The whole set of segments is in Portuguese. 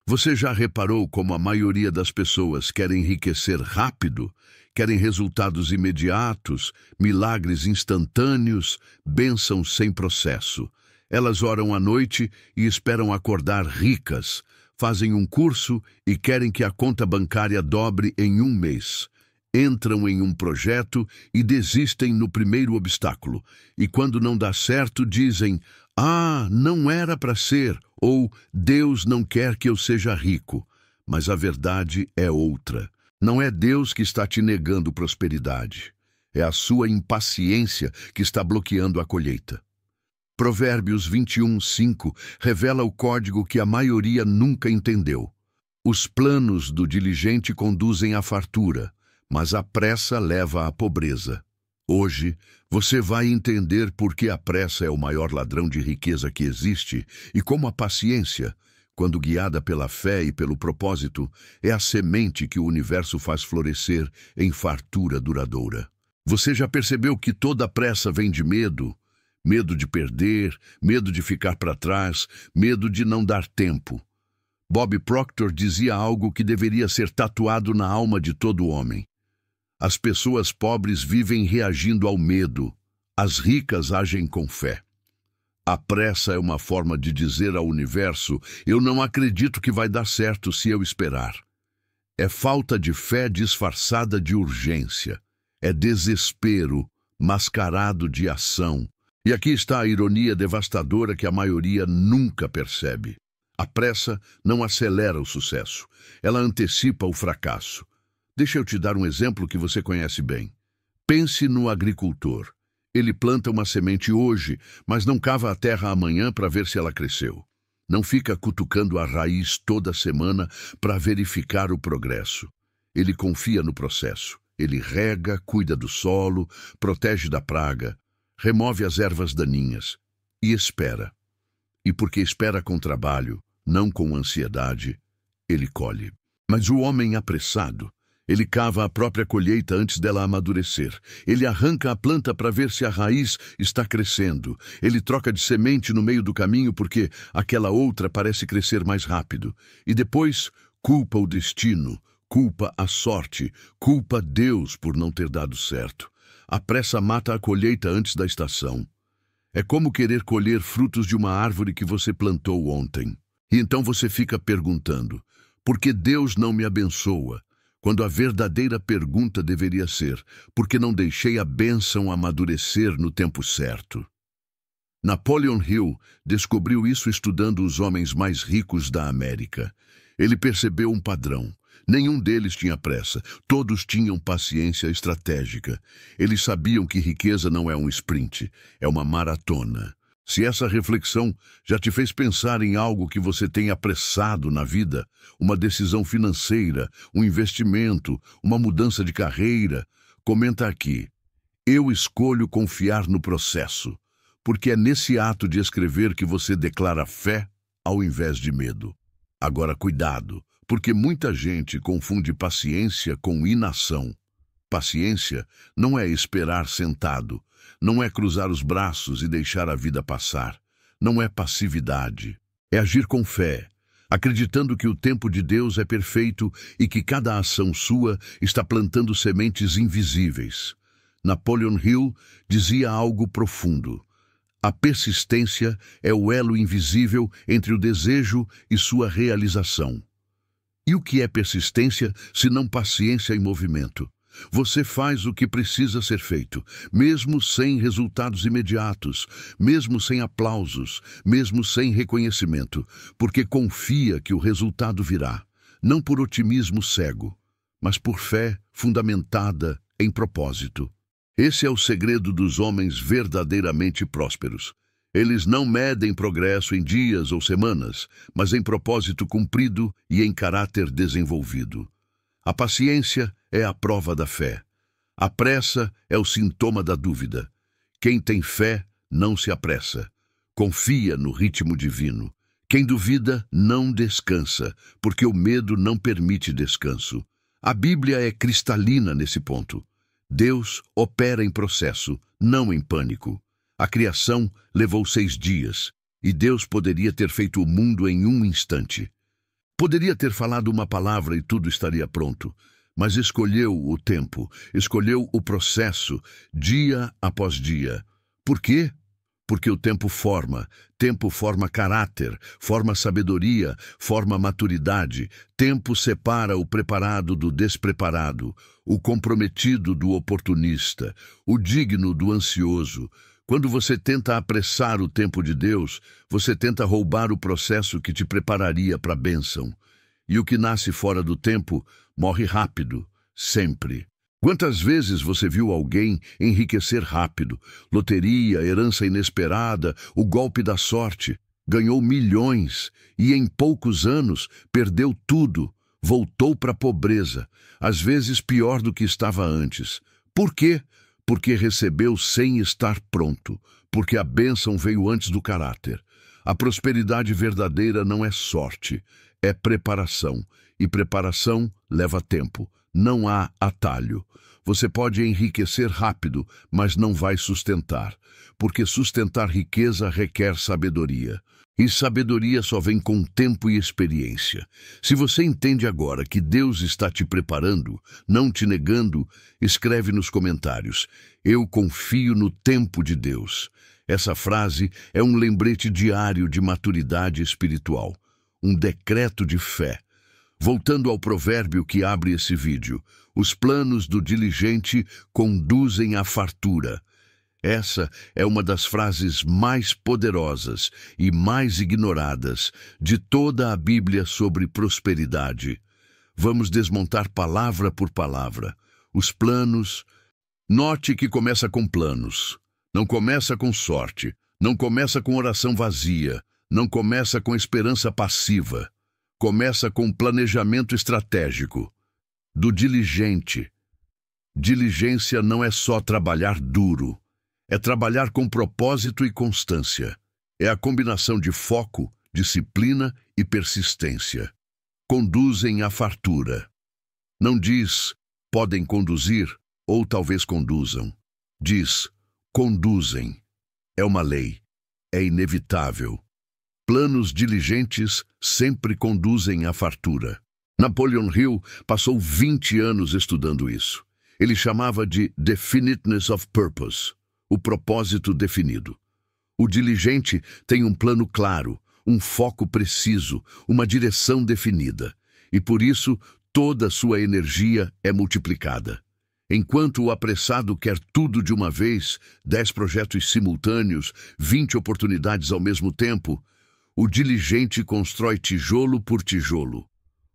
Você já reparou como a maioria das pessoas querem enriquecer rápido, querem resultados imediatos, milagres instantâneos, bênçãos sem processo? Elas oram à noite e esperam acordar ricas, fazem um curso e querem que a conta bancária dobre em um mês. Entram em um projeto e desistem no primeiro obstáculo. E quando não dá certo, dizem: "Ah, não era para ser", ou "Deus não quer que eu seja rico". Mas a verdade é outra. Não é Deus que está te negando prosperidade. É a sua impaciência que está bloqueando a colheita. Provérbios 21:5 revela o código que a maioria nunca entendeu. Os planos do diligente conduzem à fartura, mas a pressa leva à pobreza. Hoje, você vai entender por que a pressa é o maior ladrão de riqueza que existe e como a paciência, quando guiada pela fé e pelo propósito, é a semente que o universo faz florescer em fartura duradoura. Você já percebeu que toda pressa vem de medo? Medo de perder, medo de ficar para trás, medo de não dar tempo. Bob Proctor dizia algo que deveria ser tatuado na alma de todo homem. As pessoas pobres vivem reagindo ao medo. As ricas agem com fé. A pressa é uma forma de dizer ao universo: eu não acredito que vai dar certo se eu esperar. É falta de fé disfarçada de urgência. É desespero mascarado de ação. E aqui está a ironia devastadora que a maioria nunca percebe. A pressa não acelera o sucesso. Ela antecipa o fracasso. Deixa eu te dar um exemplo que você conhece bem. Pense no agricultor. Ele planta uma semente hoje, mas não cava a terra amanhã para ver se ela cresceu. Não fica cutucando a raiz toda semana para verificar o progresso. Ele confia no processo. Ele rega, cuida do solo, protege da praga, remove as ervas daninhas e espera. E porque espera com trabalho, não com ansiedade, ele colhe. Mas o homem apressado, ele cava a própria colheita antes dela amadurecer. Ele arranca a planta para ver se a raiz está crescendo. Ele troca de semente no meio do caminho porque aquela outra parece crescer mais rápido. E depois culpa o destino, culpa a sorte, culpa Deus por não ter dado certo. A pressa mata a colheita antes da estação. É como querer colher frutos de uma árvore que você plantou ontem. E então você fica perguntando: por que Deus não me abençoa? Quando a verdadeira pergunta deveria ser: por que não deixei a bênção amadurecer no tempo certo? Napoleon Hill descobriu isso estudando os homens mais ricos da América. Ele percebeu um padrão. Nenhum deles tinha pressa, todos tinham paciência estratégica. Eles sabiam que riqueza não é um sprint, é uma maratona. Se essa reflexão já te fez pensar em algo que você tem apressado na vida, uma decisão financeira, um investimento, uma mudança de carreira, comenta aqui: eu escolho confiar no processo, porque é nesse ato de escrever que você declara fé ao invés de medo. Agora, cuidado, porque muita gente confunde paciência com inação. Paciência não é esperar sentado, não é cruzar os braços e deixar a vida passar. Não é passividade. É agir com fé, acreditando que o tempo de Deus é perfeito e que cada ação sua está plantando sementes invisíveis. Napoleon Hill dizia algo profundo: a persistência é o elo invisível entre o desejo e sua realização. E o que é persistência se não paciência em movimento? Você faz o que precisa ser feito, mesmo sem resultados imediatos, mesmo sem aplausos, mesmo sem reconhecimento, porque confia que o resultado virá, não por otimismo cego, mas por fé fundamentada em propósito. Esse é o segredo dos homens verdadeiramente prósperos. Eles não medem progresso em dias ou semanas, mas em propósito cumprido e em caráter desenvolvido. A paciência é a prova da fé. A pressa é o sintoma da dúvida. Quem tem fé não se apressa. Confia no ritmo divino. Quem duvida não descansa, porque o medo não permite descanso. A Bíblia é cristalina nesse ponto. Deus opera em processo, não em pânico. A criação levou 6 dias, e Deus poderia ter feito o mundo em um instante. Poderia ter falado uma palavra e tudo estaria pronto, mas escolheu o tempo, escolheu o processo, dia após dia. Por quê? Porque o tempo forma caráter, forma sabedoria, forma maturidade. Tempo separa o preparado do despreparado, o comprometido do oportunista, o digno do ansioso. Quando você tenta apressar o tempo de Deus, você tenta roubar o processo que te prepararia para a bênção. E o que nasce fora do tempo morre rápido, sempre. Quantas vezes você viu alguém enriquecer rápido? Loteria, herança inesperada, o golpe da sorte. Ganhou milhões e em poucos anos perdeu tudo. Voltou para a pobreza, às vezes pior do que estava antes. Por quê? Porque recebeu sem estar pronto, porque a bênção veio antes do caráter. A prosperidade verdadeira não é sorte, é preparação, e preparação leva tempo, não há atalho. Você pode enriquecer rápido, mas não vai sustentar, porque sustentar riqueza requer sabedoria. E sabedoria só vem com tempo e experiência. Se você entende agora que Deus está te preparando, não te negando, escreve nos comentários: eu confio no tempo de Deus. Essa frase é um lembrete diário de maturidade espiritual, um decreto de fé. Voltando ao provérbio que abre esse vídeo, os planos do diligente conduzem à fartura. Essa é uma das frases mais poderosas e mais ignoradas de toda a Bíblia sobre prosperidade. Vamos desmontar palavra por palavra. Os planos. Note que começa com planos. Não começa com sorte. Não começa com oração vazia. Não começa com esperança passiva. Começa com planejamento estratégico. Do diligente. Diligência não é só trabalhar duro. É trabalhar com propósito e constância. É a combinação de foco, disciplina e persistência. Conduzem à fartura. Não diz, podem conduzir, ou talvez conduzam. Diz, conduzem. É uma lei. É inevitável. Planos diligentes sempre conduzem à fartura. Napoleon Hill passou 20 anos estudando isso. Ele chamava de definiteness of purpose. O propósito definido. O diligente tem um plano claro, um foco preciso, uma direção definida. E por isso, toda sua energia é multiplicada. Enquanto o apressado quer tudo de uma vez, 10 projetos simultâneos, 20 oportunidades ao mesmo tempo, o diligente constrói tijolo por tijolo.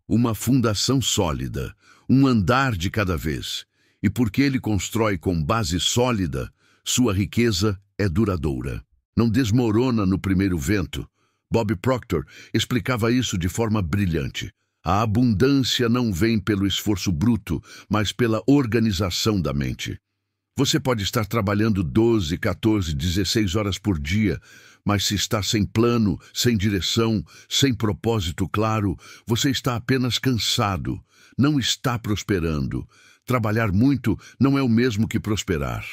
Uma fundação sólida, um andar de cada vez. E porque ele constrói com base sólida, sua riqueza é duradoura. Não desmorona no primeiro vento. Bob Proctor explicava isso de forma brilhante. A abundância não vem pelo esforço bruto, mas pela organização da mente. Você pode estar trabalhando 12, 14, 16 horas por dia, mas se está sem plano, sem direção, sem propósito claro, você está apenas cansado, não está prosperando. Trabalhar muito não é o mesmo que prosperar.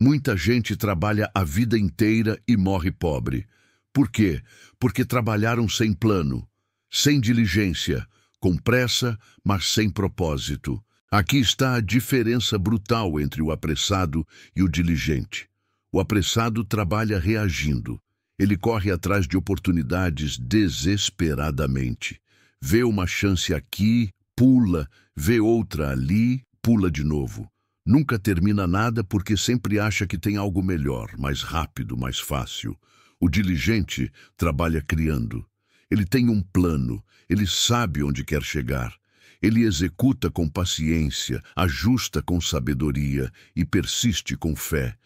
Muita gente trabalha a vida inteira e morre pobre. Por quê? Porque trabalharam sem plano, sem diligência, com pressa, mas sem propósito. Aqui está a diferença brutal entre o apressado e o diligente. O apressado trabalha reagindo. Ele corre atrás de oportunidades desesperadamente. Vê uma chance aqui, pula, vê outra ali, pula de novo. Nunca termina nada porque sempre acha que tem algo melhor, mais rápido, mais fácil. O diligente trabalha criando. Ele tem um plano, ele sabe onde quer chegar. Ele executa com paciência, ajusta com sabedoria e persiste com fé.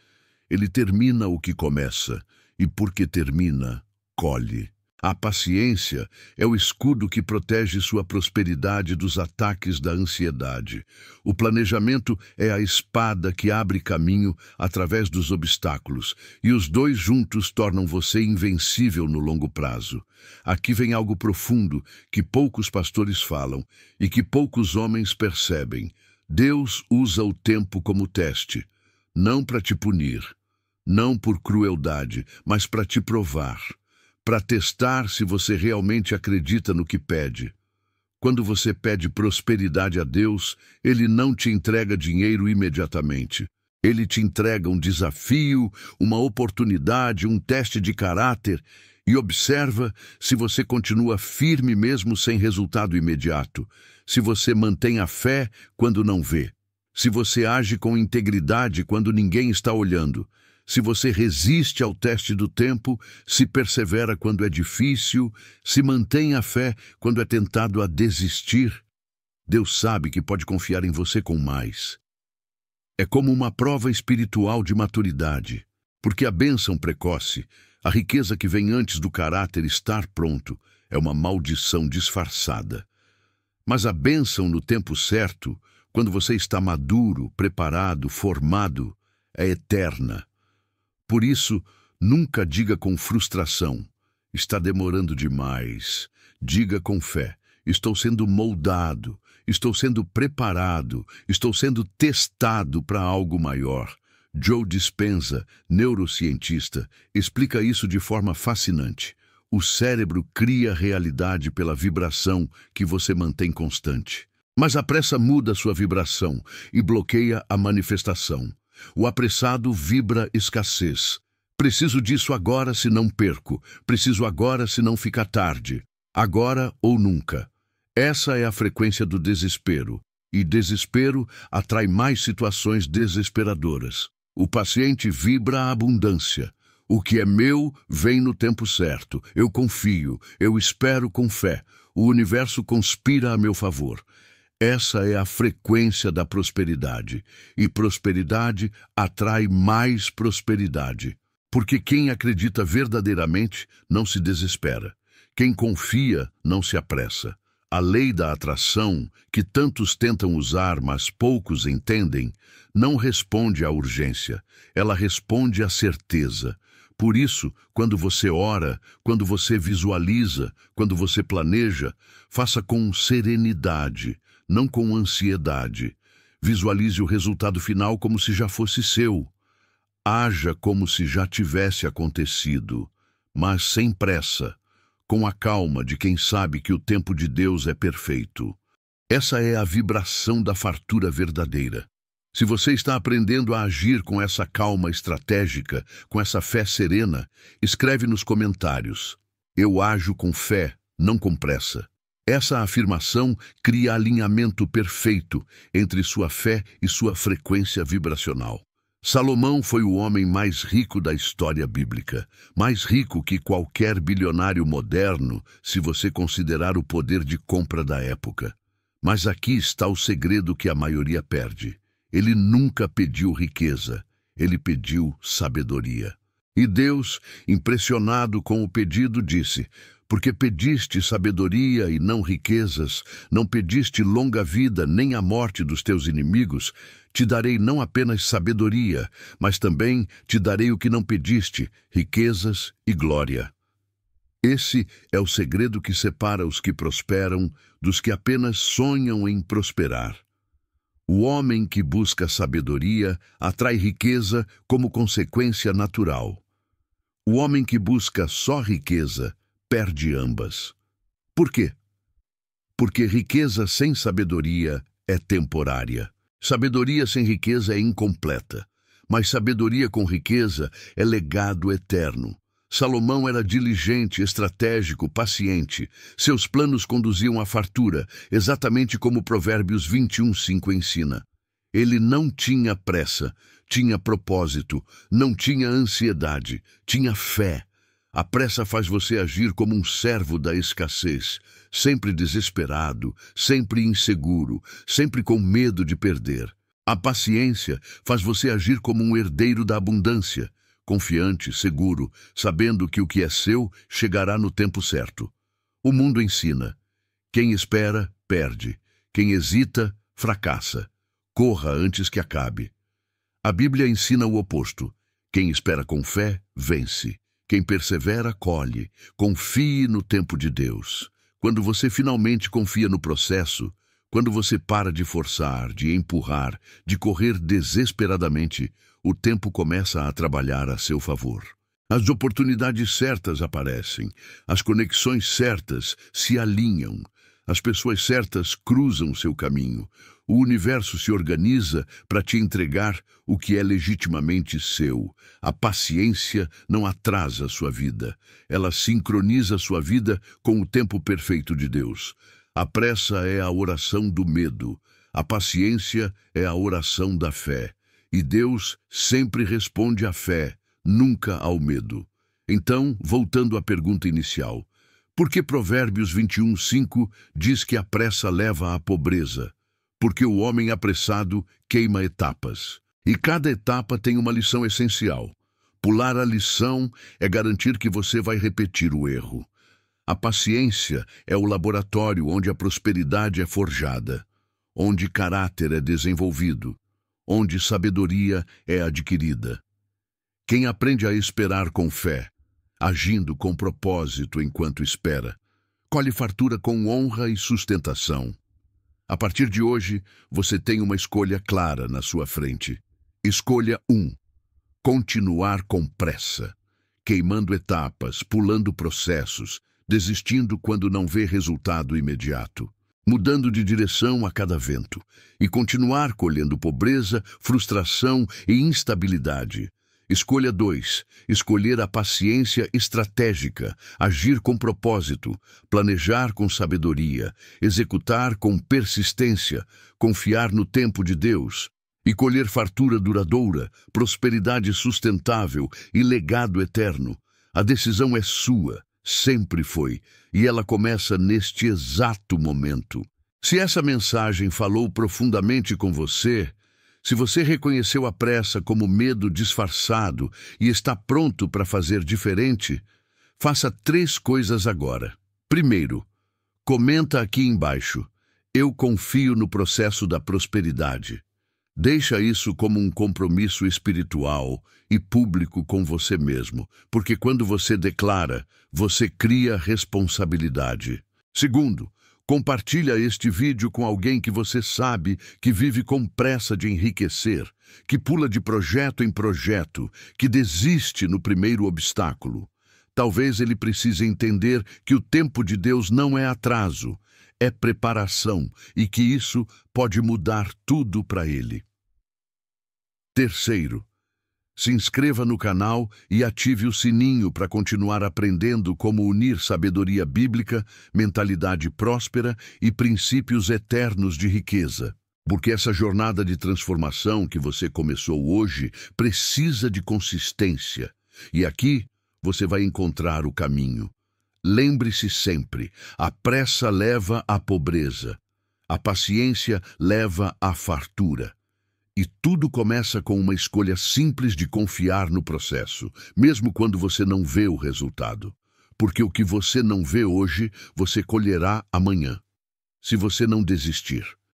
Ele termina o que começa, e porque termina, colhe. A paciência é o escudo que protege sua prosperidade dos ataques da ansiedade. O planejamento é a espada que abre caminho através dos obstáculos, e os dois juntos tornam você invencível no longo prazo. Aqui vem algo profundo que poucos pastores falam e que poucos homens percebem. Deus usa o tempo como teste, não para te punir, não por crueldade, mas para te provar. Para testar se você realmente acredita no que pede. Quando você pede prosperidade a Deus, Ele não te entrega dinheiro imediatamente. Ele te entrega um desafio, uma oportunidade, um teste de caráter e observa se você continua firme mesmo sem resultado imediato, se você mantém a fé quando não vê, se você age com integridade quando ninguém está olhando, se você resiste ao teste do tempo, se persevera quando é difícil, se mantém a fé quando é tentado a desistir. Deus sabe que pode confiar em você com mais. É como uma prova espiritual de maturidade, porque a bênção precoce, a riqueza que vem antes do caráter estar pronto, é uma maldição disfarçada. Mas a bênção no tempo certo, quando você está maduro, preparado, formado, é eterna. Por isso, nunca diga com frustração, está demorando demais. Diga com fé, estou sendo moldado, estou sendo preparado, estou sendo testado para algo maior. Joe Dispenza, neurocientista, explica isso de forma fascinante. O cérebro cria realidade pela vibração que você mantém constante. Mas a pressa muda sua vibração e bloqueia a manifestação. O apressado vibra escassez. Preciso disso agora, se não perco. Preciso agora, se não fica tarde. Agora ou nunca. Essa é a frequência do desespero. E desespero atrai mais situações desesperadoras. O paciente vibra a abundância. O que é meu vem no tempo certo. Eu confio, eu espero com fé. O universo conspira a meu favor. Essa é a frequência da prosperidade. E prosperidade atrai mais prosperidade. Porque quem acredita verdadeiramente não se desespera. Quem confia não se apressa. A lei da atração, que tantos tentam usar, mas poucos entendem, não responde à urgência. Ela responde à certeza. Por isso, quando você ora, quando você visualiza, quando você planeja, faça com serenidade, não com ansiedade. Visualize o resultado final como se já fosse seu. Haja como se já tivesse acontecido, mas sem pressa, com a calma de quem sabe que o tempo de Deus é perfeito. Essa é a vibração da fartura verdadeira. Se você está aprendendo a agir com essa calma estratégica, com essa fé serena, escreve nos comentários: eu ajo com fé, não com pressa. Essa afirmação cria alinhamento perfeito entre sua fé e sua frequência vibracional. Salomão foi o homem mais rico da história bíblica, mais rico que qualquer bilionário moderno, se você considerar o poder de compra da época. Mas aqui está o segredo que a maioria perde. Ele nunca pediu riqueza, ele pediu sabedoria. E Deus, impressionado com o pedido, disse: porque pediste sabedoria e não riquezas, não pediste longa vida nem a morte dos teus inimigos, te darei não apenas sabedoria, mas também te darei o que não pediste, riquezas e glória. Esse é o segredo que separa os que prosperam dos que apenas sonham em prosperar. O homem que busca sabedoria atrai riqueza como consequência natural. O homem que busca só riqueza perde ambas. Por quê? Porque riqueza sem sabedoria é temporária. Sabedoria sem riqueza é incompleta, mas sabedoria com riqueza é legado eterno. Salomão era diligente, estratégico, paciente. Seus planos conduziam à fartura, exatamente como Provérbios 21:5 ensina. Ele não tinha pressa, tinha propósito, não tinha ansiedade, tinha fé. A pressa faz você agir como um servo da escassez, sempre desesperado, sempre inseguro, sempre com medo de perder. A paciência faz você agir como um herdeiro da abundância, confiante, seguro, sabendo que o que é seu chegará no tempo certo. O mundo ensina: quem espera, perde. Quem hesita, fracassa. Corra antes que acabe. A Bíblia ensina o oposto: quem espera com fé, vence. Quem persevera, colhe. Confie no tempo de Deus. Quando você finalmente confia no processo, quando você para de forçar, de empurrar, de correr desesperadamente, o tempo começa a trabalhar a seu favor. As oportunidades certas aparecem, as conexões certas se alinham, As pessoas certas cruzam seu caminho. O universo se organiza para te entregar o que é legitimamente seu. A paciência não atrasa sua vida. Ela sincroniza sua vida com o tempo perfeito de Deus. A pressa é a oração do medo. A paciência é a oração da fé. E Deus sempre responde à fé, nunca ao medo. Então, voltando à pergunta inicial, por que Provérbios 21:5 diz que a pressa leva à pobreza? Porque o homem apressado queima etapas. E cada etapa tem uma lição essencial. Pular a lição é garantir que você vai repetir o erro. A paciência é o laboratório onde a prosperidade é forjada, onde caráter é desenvolvido, onde sabedoria é adquirida. Quem aprende a esperar com fé, agindo com propósito enquanto espera, colhe fartura com honra e sustentação. A partir de hoje, você tem uma escolha clara na sua frente. Escolha 1. Continuar com pressa, queimando etapas, pulando processos, desistindo quando não vê resultado imediato, mudando de direção a cada vento, e continuar colhendo pobreza, frustração e instabilidade. Escolha 2. Escolher a paciência estratégica, agir com propósito, planejar com sabedoria, executar com persistência, confiar no tempo de Deus e colher fartura duradoura, prosperidade sustentável e legado eterno. A decisão é sua, sempre foi, e ela começa neste exato momento. Se essa mensagem falou profundamente com você, se você reconheceu a pressa como medo disfarçado e está pronto para fazer diferente, faça 3 coisas agora. Primeiro, comenta aqui embaixo: eu confio no processo da prosperidade. Deixa isso como um compromisso espiritual e público com você mesmo, porque quando você declara, você cria responsabilidade. Segundo, compartilha este vídeo com alguém que você sabe que vive com pressa de enriquecer, que pula de projeto em projeto, que desiste no primeiro obstáculo. Talvez ele precise entender que o tempo de Deus não é atraso, é preparação e que isso pode mudar tudo para ele. Terceiro, se inscreva no canal e ative o sininho para continuar aprendendo como unir sabedoria bíblica, mentalidade próspera e princípios eternos de riqueza. Porque essa jornada de transformação que você começou hoje precisa de consistência. E aqui você vai encontrar o caminho. Lembre-se sempre, a pressa leva à pobreza, a paciência leva à fartura. E tudo começa com uma escolha simples de confiar no processo, mesmo quando você não vê o resultado. Porque o que você não vê hoje, você colherá amanhã, se você não desistir.